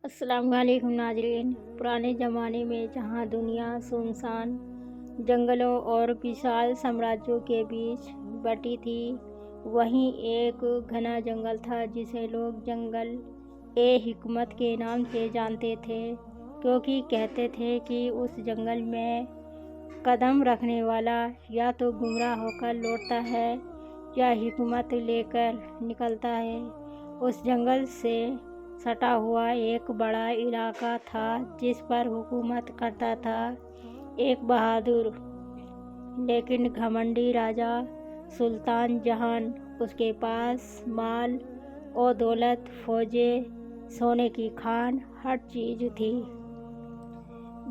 अस्सलाम वालेकुम नाज़रीन। पुराने ज़माने में जहाँ दुनिया सुनसान जंगलों और विशाल साम्राज्यों के बीच बटी थी, वहीं एक घना जंगल था जिसे लोग जंगल ए हिकमत के नाम से जानते थे, क्योंकि कहते थे कि उस जंगल में कदम रखने वाला या तो गुमराह होकर लौटता है या हिकमत लेकर निकलता है। उस जंगल से सटा हुआ एक बड़ा इलाका था जिस पर हुकूमत करता था एक बहादुर लेकिन घमंडी राजा सुल्तान जहान। उसके पास माल और दौलत, फौजें, सोने की खान, हर चीज़ थी,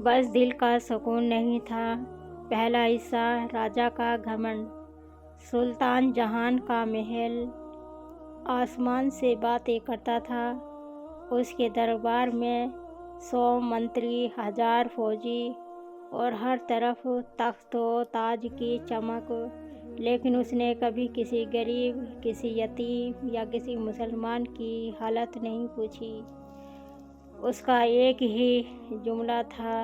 बस दिल का सुकून नहीं था। पहला हिस्सा, राजा का घमंड। सुल्तान जहान का महल आसमान से बातें करता था। उसके दरबार में 100 मंत्री, 1000 फौजी और हर तरफ तख्त व ताज की चमक। लेकिन उसने कभी किसी गरीब, किसी यतीम या किसी मुसलमान की हालत नहीं पूछी। उसका एक ही जुमला था,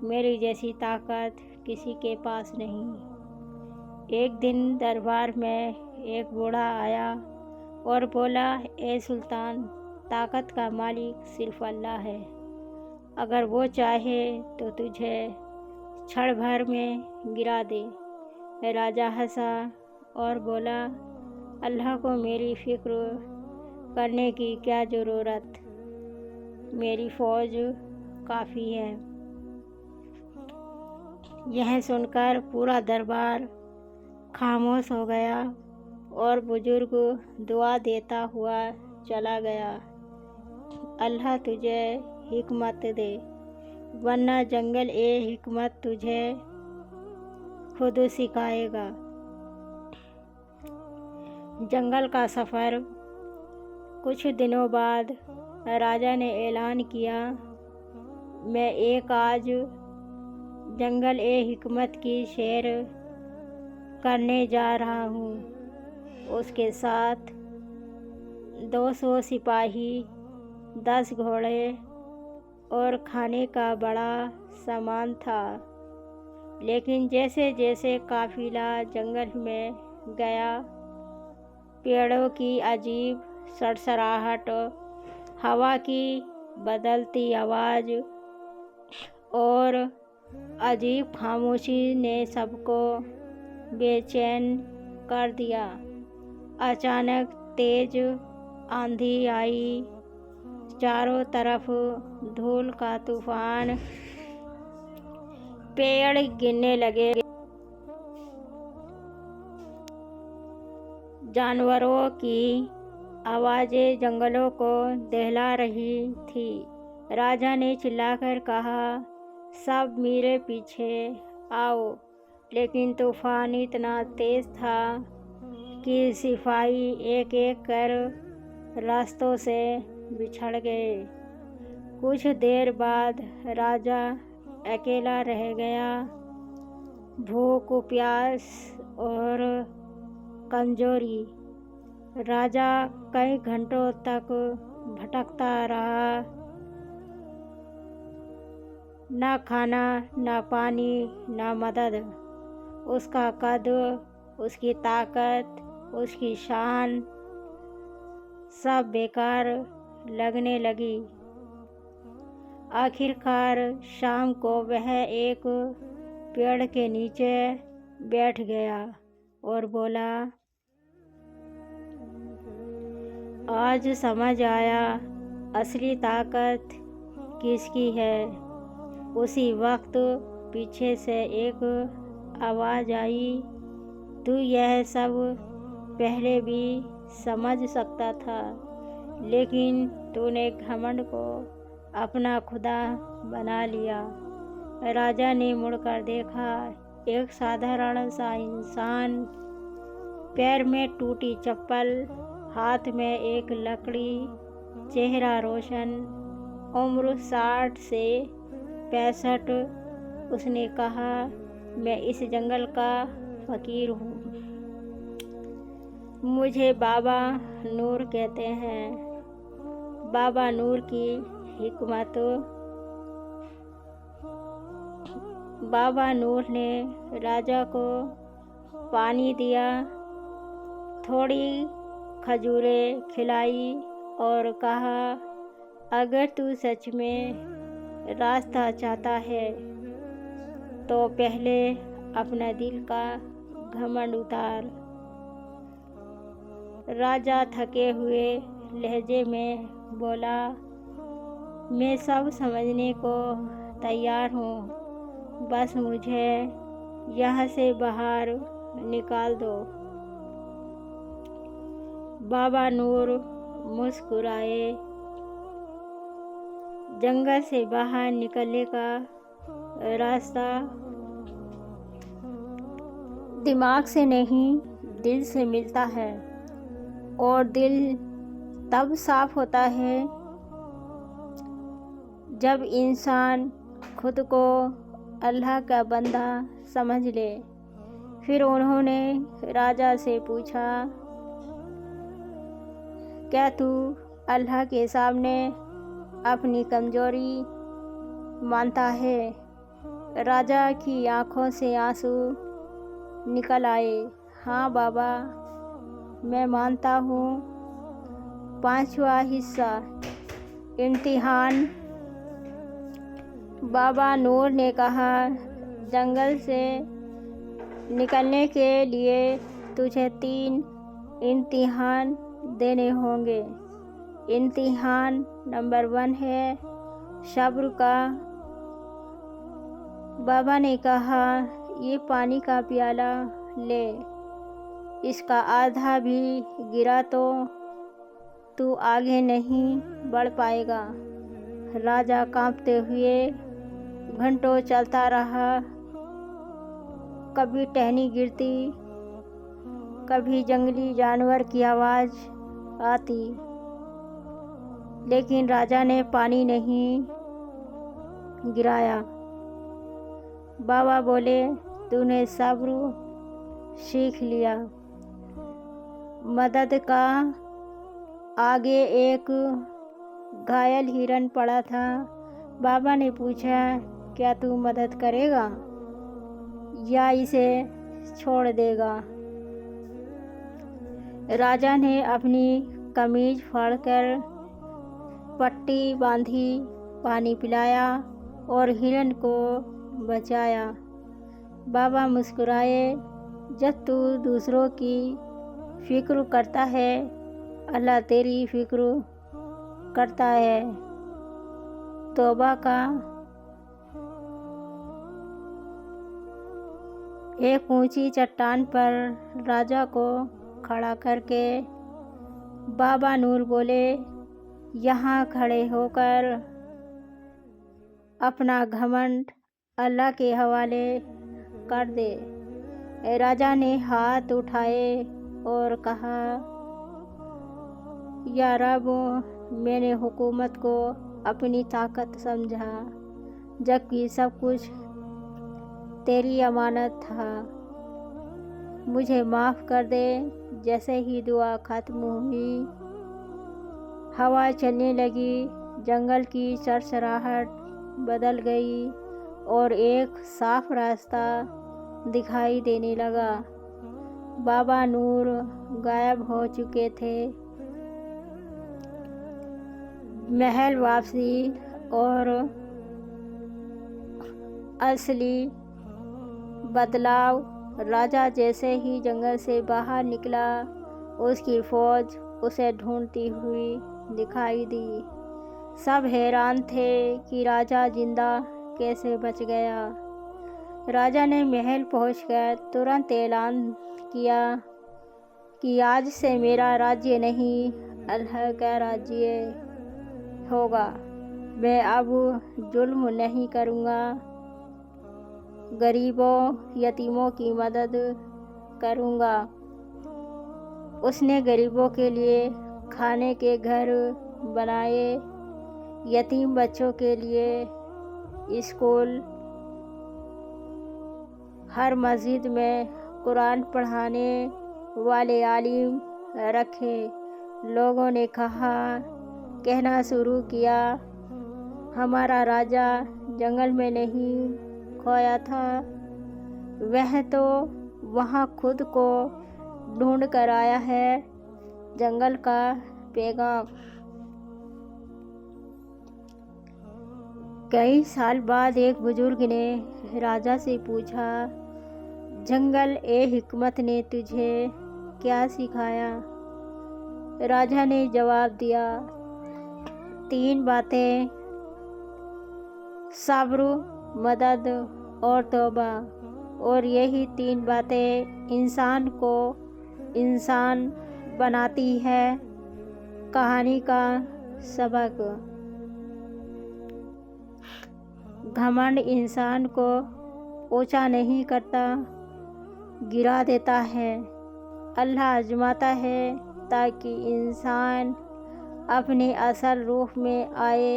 मेरी जैसी ताकत किसी के पास नहीं। एक दिन दरबार में एक बूढ़ा आया और बोला, ए सुल्तान, ताकत का मालिक सिर्फ अल्लाह है। अगर वो चाहे तो तुझे क्षण भर में गिरा दे। राजा हंसा और बोला, अल्लाह को मेरी फिक्र करने की क्या ज़रूरत, मेरी फ़ौज काफ़ी है। यह सुनकर पूरा दरबार खामोश हो गया और बुजुर्ग दुआ देता हुआ चला गया। अल्लाह तुझे हिकमत दे, वरना जंगल ए हिकमत तुझे खुद सिखाएगा। जंगल का सफ़र। कुछ दिनों बाद राजा ने ऐलान किया, मैं एक आज जंगल ए हिकमत की सैर करने जा रहा हूँ। उसके साथ 200 सिपाही, 10 घोड़े और खाने का बड़ा सामान था। लेकिन जैसे जैसे काफिला जंगल में गया, पेड़ों की अजीब सरसराहट, हवा की बदलती आवाज़ और अजीब खामोशी ने सबको बेचैन कर दिया। अचानक तेज आंधी आई, चारों तरफ धूल का तूफान, पेड़ गिरने लगे, जानवरों की आवाज़ें जंगलों को दहला रही थी। राजा ने चिल्लाकर कहा, सब मेरे पीछे आओ। लेकिन तूफान इतना तेज़ था कि सिपाही एक एक कर रास्तों से बिछड़ गए। कुछ देर बाद राजा अकेला रह गया। भूख, प्यास और कमजोरी। राजा कई घंटों तक भटकता रहा, ना खाना, ना पानी, ना मदद। उसका कद, उसकी ताकत, उसकी शान सब बेकार लगने लगी। आखिरकार शाम को वह एक पेड़ के नीचे बैठ गया और बोला, आज समझ आया असली ताकत किसकी है। उसी वक्त पीछे से एक आवाज़ आई, तू यह सब पहले भी समझ सकता था, लेकिन तूने घमंड को अपना खुदा बना लिया। राजा ने मुड़कर देखा, एक साधारण सा इंसान, पैर में टूटी चप्पल, हाथ में एक लकड़ी, चेहरा रोशन, उम्र 60 से 65। उसने कहा, मैं इस जंगल का फ़कीर हूँ। मुझे बाबा नूर कहते हैं। बाबा नूर की हिकमत। बाबा नूर ने राजा को पानी दिया, थोड़ी खजूरें खिलाई और कहा, अगर तू सच में रास्ता चाहता है तो पहले अपना दिल का घमंड उतार। राजा थके हुए लहजे में बोला, मैं सब समझने को तैयार हूँ, बस मुझे यहाँ से बाहर निकाल दो। बाबा नूर मुस्कुराए। जंगल से बाहर निकलने का रास्ता दिमाग से नहीं, दिल से मिलता है, और दिल तब साफ होता है जब इंसान खुद को अल्लाह का बंदा समझ ले। फिर उन्होंने राजा से पूछा, क्या तू अल्लाह के सामने अपनी कमजोरी मानता है? राजा की आंखों से आंसू निकल आए। हाँ बाबा, मैं मानता हूँ। 5वां हिस्सा, इम्तिहान। बाबा नूर ने कहा, जंगल से निकलने के लिए तुझे 3 इम्तिहान देने होंगे। इम्तिहान नंबर 1 है सब्र का। बाबा ने कहा, ये पानी का प्याला ले, इसका आधा भी गिरा तो तू आगे नहीं बढ़ पाएगा। राजा कांपते हुए घंटों चलता रहा। कभी टहनी गिरती, कभी जंगली जानवर की आवाज़ आती, लेकिन राजा ने पानी नहीं गिराया। बाबा बोले, तूने सब्र सीख लिया। मदद का। आगे एक घायल हिरन पड़ा था। बाबा ने पूछा, क्या तू मदद करेगा या इसे छोड़ देगा? राजा ने अपनी कमीज फाड़कर पट्टी बांधी, पानी पिलाया और हिरन को बचाया। बाबा मुस्कुराए। जब तू दूसरों की फिक्र करता है, अल्लाह तेरी फिक्र करता है। तौबा का। एक ऊंची चट्टान पर राजा को खड़ा करके बाबा नूर बोले, यहाँ खड़े होकर अपना घमंड अल्लाह के हवाले कर दे। राजा ने हाथ उठाए और कहा, या रब, मैंने हुकूमत को अपनी ताकत समझा, जबकि सब कुछ तेरी अमानत था। मुझे माफ़ कर दे। जैसे ही दुआ ख़त्म हुई, हवा चलने लगी, जंगल की सरसराहट बदल गई और एक साफ रास्ता दिखाई देने लगा। बाबा नूर गायब हो चुके थे। महल वापसी और असली बदलाव। राजा जैसे ही जंगल से बाहर निकला, उसकी फौज उसे ढूंढती हुई दिखाई दी। सब हैरान थे कि राजा जिंदा कैसे बच गया। राजा ने महल पहुंचकर तुरंत ऐलान किया कि आज से मेरा राज्य नहीं, अल्लाह का राज्य होगा। मैं अब जुल्म नहीं करूँगा, गरीबों यतीमों की मदद करूँगा। उसने गरीबों के लिए खाने के घर बनाए, यतीम बच्चों के लिए स्कूल, हर मस्जिद में कुरान पढ़ाने वाले आलिम रखे। लोगों ने कहना शुरू किया, हमारा राजा जंगल में नहीं खोया था, वह तो वहाँ खुद को ढूंढ कर आया है। जंगल का पैगाम। कई साल बाद एक बुजुर्ग ने राजा से पूछा, जंगल ए हिकमत ने तुझे क्या सिखाया? राजा ने जवाब दिया, 3 बातें, सब्र, मदद और तौबा। और यही 3 बातें इंसान को इंसान बनाती है। कहानी का सबक। घमंड इंसान को ऊंचा नहीं करता, गिरा देता है। अल्लाह आजमाता है ताकि इंसान अपने असल रूप में आए।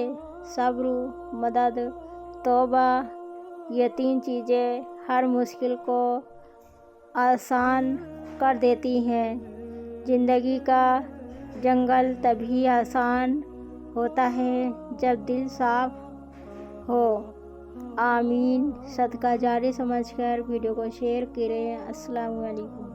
सब्र, मदद, तौबा, ये 3 चीज़ें हर मुश्किल को आसान कर देती हैं। ज़िंदगी का जंगल तभी आसान होता है जब दिल साफ हो। आमीन। सदका जारी समझकर वीडियो को शेयर करें। अस्सलाम वालेकुम।